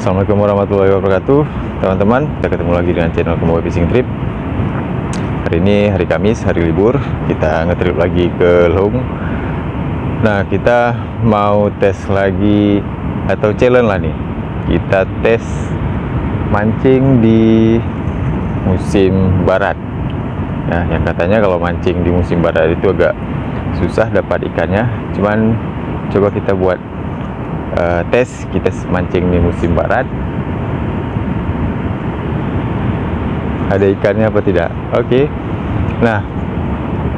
Assalamualaikum warahmatullahi wabarakatuh, teman-teman. Kita ketemu lagi dengan channel Kembawa Fishing Trip. Hari ini hari Kamis, hari libur. Kita ngetrip lagi ke Leung. Nah, kita mau tes lagi atau challenge lah nih. Kita tes mancing di musim barat. Ya, yang katanya kalau mancing di musim barat itu agak susah dapat ikannya. Cuman coba kita buat tes kita mancing di musim barat, ada ikannya apa tidak. Oke. Nah,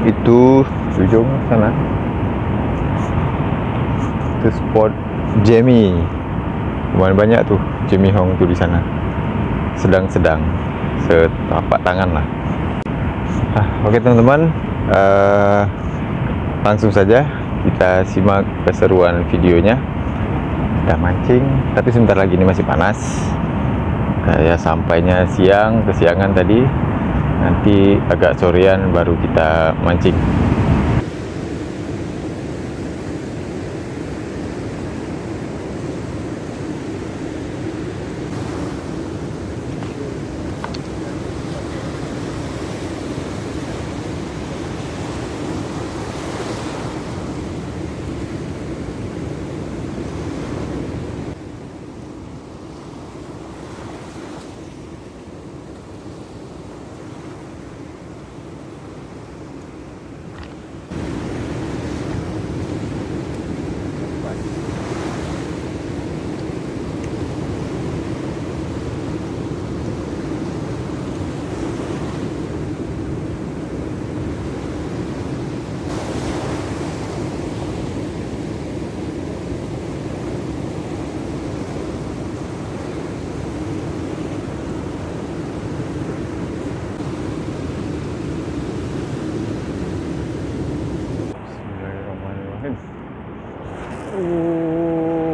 itu ujung sana itu spot Jamie, lumayan banyak tuh Jamie Hong tuh di sana, sedang-sedang setapak tangan lah. Oke teman-teman, langsung saja kita simak keseruan videonya. Kita mancing, tapi sebentar lagi ini masih panas. Kayak sampainya siang, kesiangan tadi. Nanti agak sorean baru kita mancing.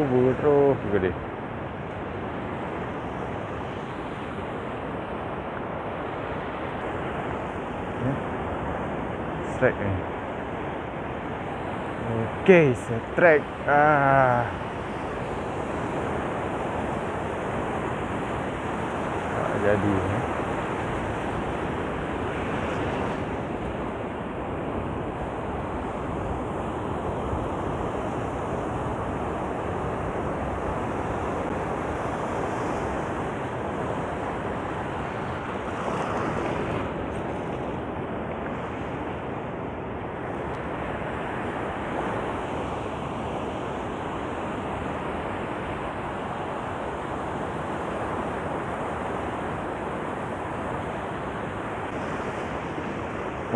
Buruk gede. Strike ni. Okey, strike. Tak jadi.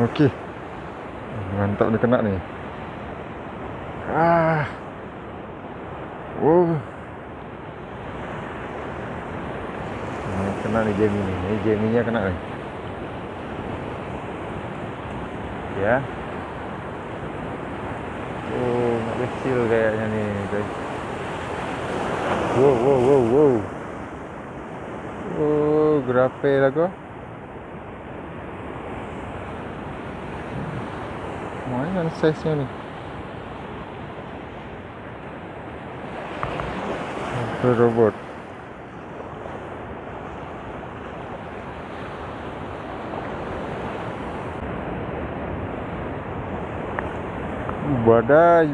Okey. Mantap dia kena ni. Kena ni Jamie ni. Ni Jamie-nya kena ni. Ya. Kecil kayaknya ni, guys. Wow. Grape lah kau. Lumayan size-nya ni. Robot. Badai.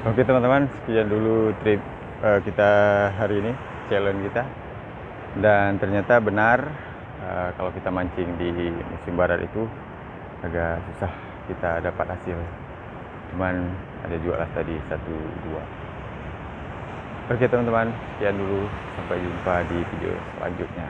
Oke teman-teman, sekian dulu trip kita hari ini, challenge kita. Dan ternyata benar, kalau kita mancing di musim barat itu agak susah kita dapat hasil. Cuman ada juga lah tadi 1-2. Oke teman-teman, sekian dulu, sampai jumpa di video selanjutnya.